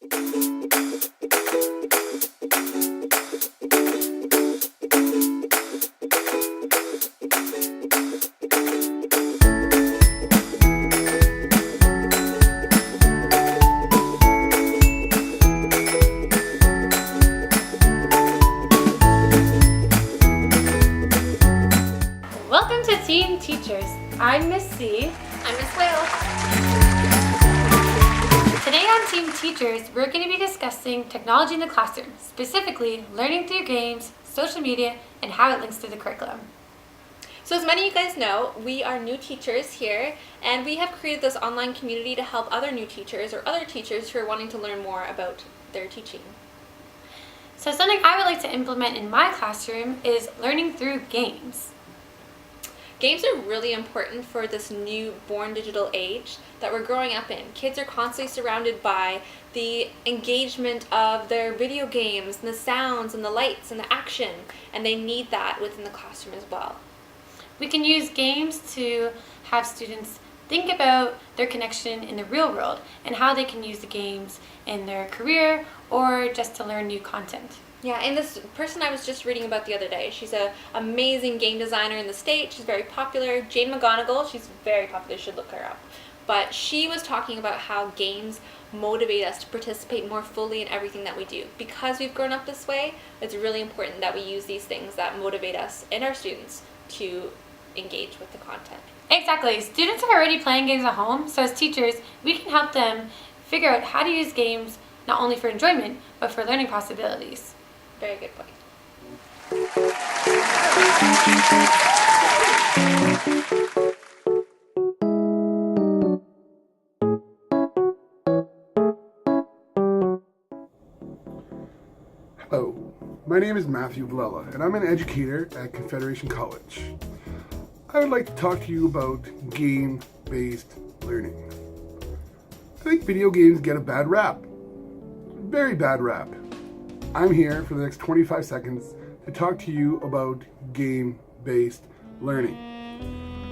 Welcome to Team Teachers. I'm Miss C. I'm Miss Whale. Today on Team Teachers, we're going to be discussing technology in the classroom, specifically learning through games, social media, and how it links to the curriculum. So as many of you guys know, we are new teachers here, and we have created this online community to help other new teachers or other teachers who are wanting to learn more about their teaching. So something I would like to implement in my classroom is learning through games. Games are really important for this new born digital age that we're growing up in. Kids are constantly surrounded by the engagement of their video games and the sounds and the lights and the action, and they need that within the classroom as well. We can use games to have students think about their connection in the real world and how they can use the games in their career or just to learn new content. Yeah, and this person I was just reading about the other day, she's an amazing game designer in the States. She's very popular. Jane McGonigal, she's very popular, you should look her up. But she was talking about how games motivate us to participate more fully in everything that we do. Because we've grown up this way, it's really important that we use these things that motivate us and our students to engage with the content. Exactly. Students are already playing games at home, so as teachers, we can help them figure out how to use games not only for enjoyment, but for learning possibilities. Very good point. Hello, my name is Matthew Villela, and I'm an educator at Confederation College. I would like to talk to you about game-based learning. I think video games get a bad rap. Very bad rap. I'm here for the next 25 seconds to talk to you about game-based learning.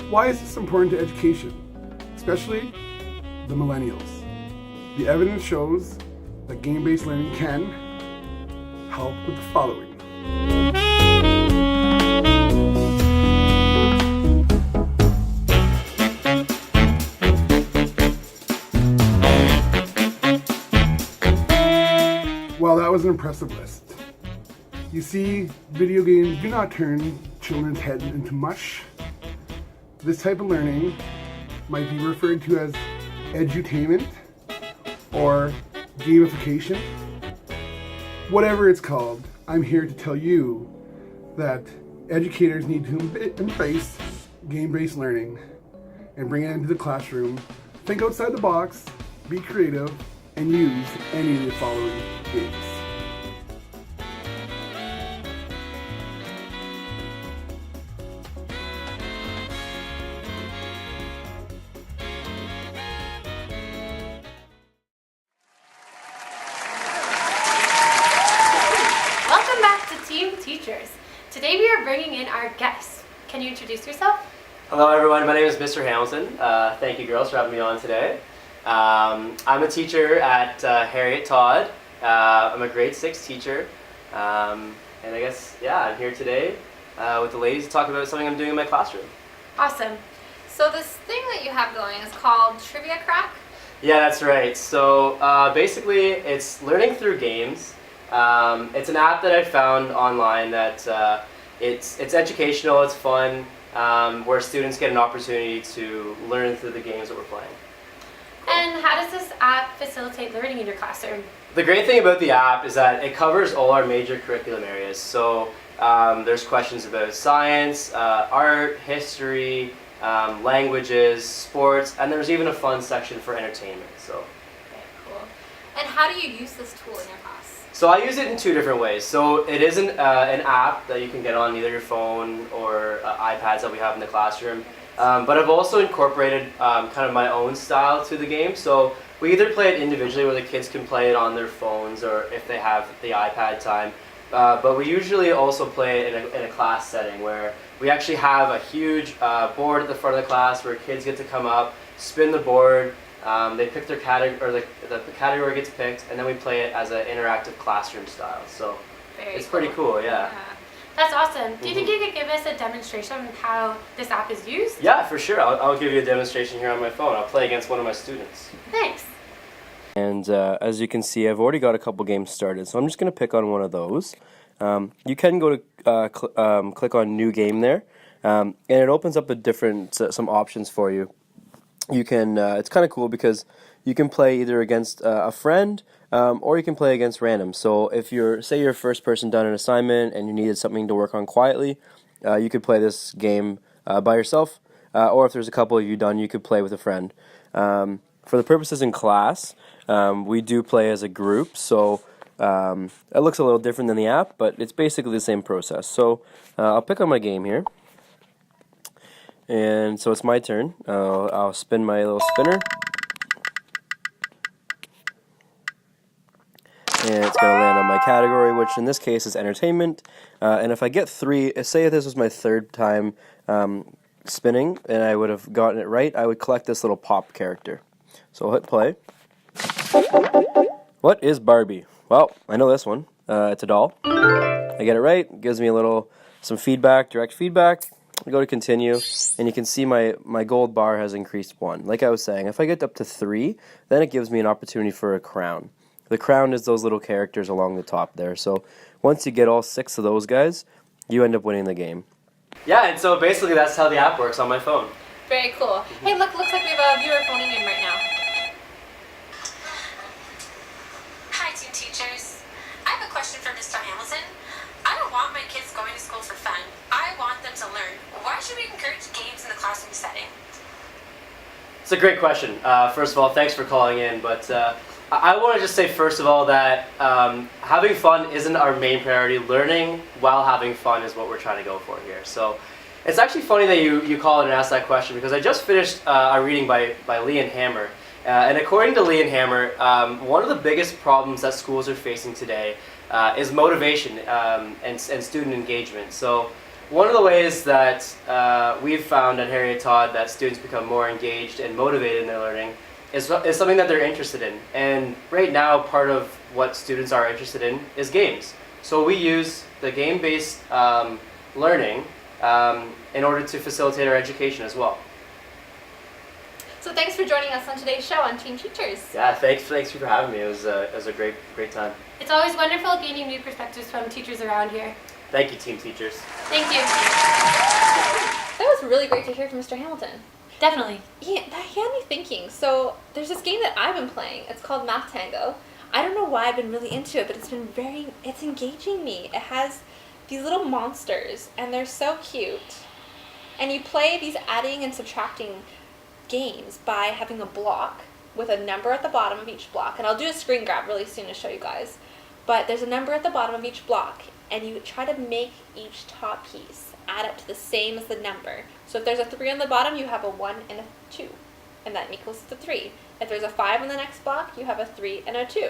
Why is this important to education, especially the millennials? The evidence shows that game-based learning can help with the following. Well, that was an impressive list. You see, video games do not turn children's heads into mush. This type of learning might be referred to as edutainment or gamification. Whatever it's called, I'm here to tell you that educators need to embrace game-based learning and bring it into the classroom. Think outside the box, be creative, and use any of the following games. Welcome back to Team Teachers. Today we are bringing in our guests. Can you introduce yourself? Hello everyone, my name is Mr. Hamilton. Thank you girls for having me on today. I'm a teacher at Harriet Todd. I'm a grade 6 teacher. And I guess, I'm here today with the ladies to talk about something I'm doing in my classroom. Awesome. So this thing that you have going is called Trivia Crack. Yeah, that's right. So basically it's learning through games. It's an app that I found online that it's educational, it's fun, where students get an opportunity to learn through the games that we're playing. And how does this app facilitate learning in your classroom? The great thing about the app is that it covers all our major curriculum areas. So there's questions about science, art, history, languages, sports, and there's even a fun section for entertainment. So. Very cool. And how do you use this tool in your class? So I use it in 2 different ways. So it is an app that you can get on either your phone or iPads that we have in the classroom. But I've also incorporated kind of my own style to the game. So we either play it individually where the kids can play it on their phones or if they have the iPad time. But we usually also play it in a class setting where we actually have a huge board at the front of the class where kids get to come up, spin the board, They pick their category, or the category gets picked, and then we play it as an interactive classroom style. So it's pretty cool, yeah. That's awesome. Do you think you could give us a demonstration of how this app is used? Yeah, for sure. I'll give you a demonstration here on my phone. I'll play against one of my students. Thanks. And as you can see, I've already got a couple games started, so I'm just going to pick on one of those. You can go to click on New Game there, and it opens up a different some options for you. You can it's kind of cool because you can play either against a friend or you can play against random. So if you're a first person done an assignment and you needed something to work on quietly, you could play this game by yourself, or if there's a couple of you done, you could play with a friend. For the purposes in class, we do play as a group, so it looks a little different than the app, but it's basically the same process. So I'll pick on my game here. And so it's my turn. I'll spin my little spinner. And it's going to land on my category, which in this case is entertainment. And if I get 3, say if this was my third time spinning and I would have gotten it right, I would collect this little pop character. So I'll hit play. What is Barbie? Well, I know this one. It's a doll. I get it right. It gives me some feedback, direct feedback. I go to continue, and you can see my gold bar has increased 1. Like I was saying, if I get up to 3, then it gives me an opportunity for a crown. The crown is those little characters along the top there. So once you get all 6 of those guys, you end up winning the game. Yeah, and so basically that's how the app works on my phone. Very cool. Hey, looks like we have a viewer phoning in right now. Hi, Team Teachers. I have a question for Mr. Hamilton. I don't want my kids going to school for fun. I want them to learn. Why should we encourage games in the classroom setting? It's a great question. First of all, thanks for calling in, but I want to just say first of all that having fun isn't our main priority. Learning while having fun is what we're trying to go for here. So it's actually funny that you call in and ask that question, because I just finished a reading by Leon Hammer. And according to Leon Hammer, one of the biggest problems that schools are facing today is motivation and student engagement. So one of the ways that we've found at Harriet Todd that students become more engaged and motivated in their learning is something that they're interested in. And right now, part of what students are interested in is games. So we use the game-based learning in order to facilitate our education as well. So thanks for joining us on today's show on Team Teachers. Yeah, thanks for having me. It was a great time. It's always wonderful gaining new perspectives from teachers around here. Thank you, Team Teachers. Thank you. That was really great to hear from Mr. Hamilton. Definitely. Yeah, that had me thinking. So there's this game that I've been playing. It's called Math Tango. I don't know why I've been really into it, but it's engaging me. It has these little monsters, and they're so cute. And you play these adding and subtracting games by having a block with a number at the bottom of each block. And I'll do a screen grab really soon to show you guys. But there's a number at the bottom of each block, and you try to make each top piece add up to the same as the number. So if there's a 3 on the bottom, you have a 1 and a 2, and that equals the 3. If there's a 5 on the next block, you have a 3 and a 2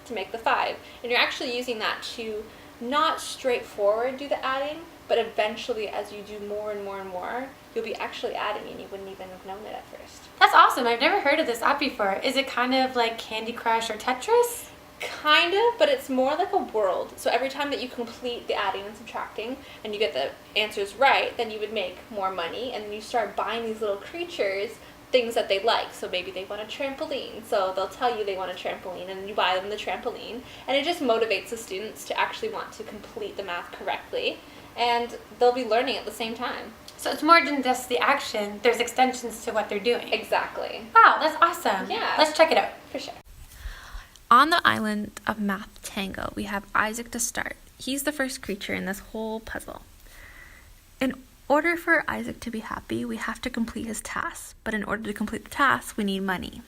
to make the 5. And you're actually using that to not straightforward do the adding, but eventually as you do more and more and more, you'll be actually adding and you wouldn't even have known it at first. That's awesome. I've never heard of this app before. Is it kind of like Candy Crush or Tetris? Kind of, but it's more like a world. So every time that you complete the adding and subtracting and you get the answers right, then you would make more money, and then you start buying these little creatures things that they like. So maybe they want a trampoline, so they'll tell you they want a trampoline, and you buy them the trampoline, and it just motivates the students to actually want to complete the math correctly, and they'll be learning at the same time. So it's more than just the action. There's extensions to what they're doing. Exactly. Wow, that's awesome. Yeah. Let's check it out. For sure. On the island of Math Tango, we have Isaac to start. He's the first creature in this whole puzzle. In order for Isaac to be happy, we have to complete his tasks. But in order to complete the tasks, we need money.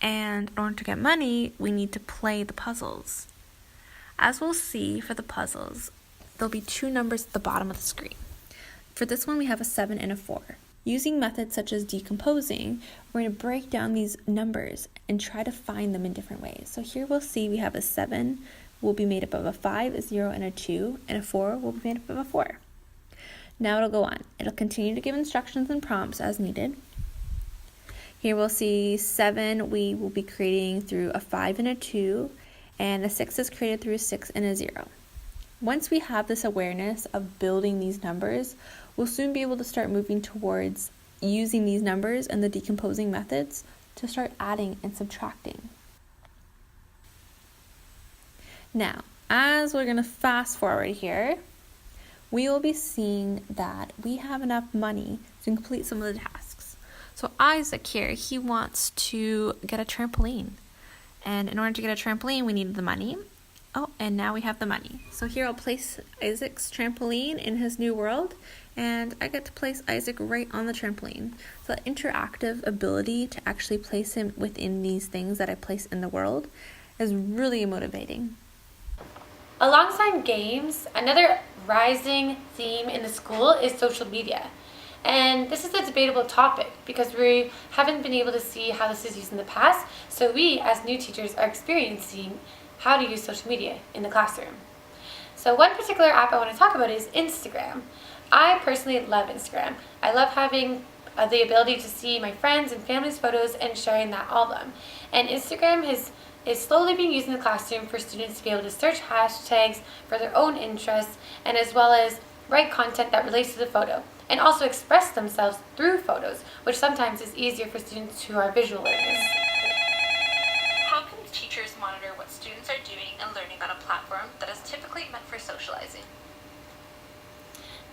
And in order to get money, we need to play the puzzles. As we'll see for the puzzles, there'll be 2 numbers at the bottom of the screen. For this one, we have a 7 and a 4. Using methods such as decomposing, we're going to break down these numbers and try to find them in different ways. So here we'll see we have a 7 will be made up of a 5, a 0, and a 2, and a 4 will be made up of a 4. Now it'll go on. It'll continue to give instructions and prompts as needed. Here we'll see 7 we will be creating through a 5 and a 2, and a 6 is created through a 6 and a 0. Once we have this awareness of building these numbers, we'll soon be able to start moving towards using these numbers and the decomposing methods to start adding and subtracting. Now, as we're going to fast forward here, we will be seeing that we have enough money to complete some of the tasks. So Isaac here, he wants to get a trampoline. And in order to get a trampoline, we need the money. Oh, and now we have the money. So here I'll place Isaac's trampoline in his new world, and I get to place Isaac right on the trampoline. So that interactive ability to actually place him within these things that I place in the world is really motivating. Alongside games, another rising theme in the school is social media. And this is a debatable topic because we haven't been able to see how this is used in the past, so we as new teachers are experiencing how to use social media in the classroom. So one particular app I want to talk about is Instagram. I personally love Instagram. I love having the ability to see my friends and family's photos and sharing that album. And Instagram is slowly being used in the classroom for students to be able to search hashtags for their own interests, and as well as write content that relates to the photo, and also express themselves through photos, which sometimes is easier for students who are visual learners. How can teachers monitor what students are doing and learning on a platform that is typically meant for socializing?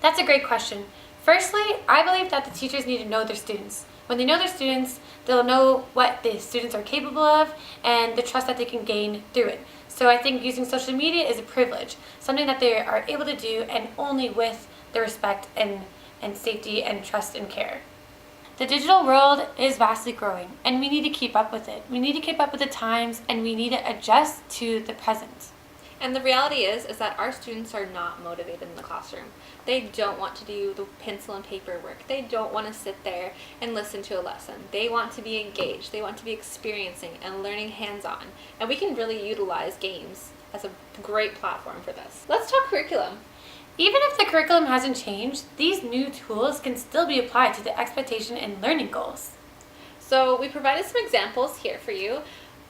That's a great question. Firstly, I believe that the teachers need to know their students. When they know their students, they'll know what the students are capable of and the trust that they can gain through it. So I think using social media is a privilege, something that they are able to do, and only with the respect and safety and trust and care. The digital world is vastly growing, and we need to keep up with it. We need to keep up with the times, and we need to adjust to the present. And the reality is that our students are not motivated in the classroom. They don't want to do the pencil and paper work. They don't want to sit there and listen to a lesson. They want to be engaged. They want to be experiencing and learning hands-on. And we can really utilize games as a great platform for this. Let's talk curriculum. Even if the curriculum hasn't changed, these new tools can still be applied to the expectation and learning goals. So we provided some examples here for you,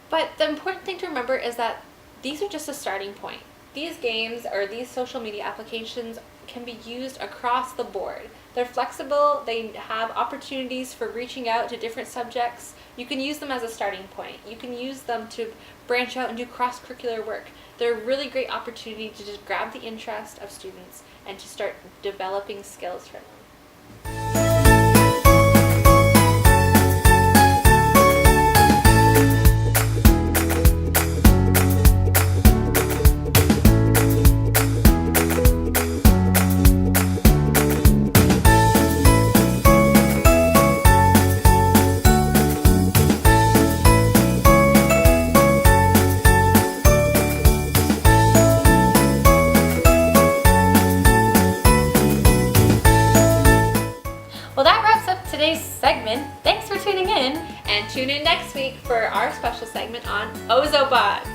but the important thing to remember is that these are just a starting point. These games or these social media applications can be used across the board. They're flexible, they have opportunities for reaching out to different subjects. You can use them as a starting point. You can use them to branch out and do cross-curricular work. They're a really great opportunity to just grab the interest of students and to start developing skills for them. Well, that wraps up today's segment. Thanks for tuning in. And tune in next week for our special segment on Ozobots.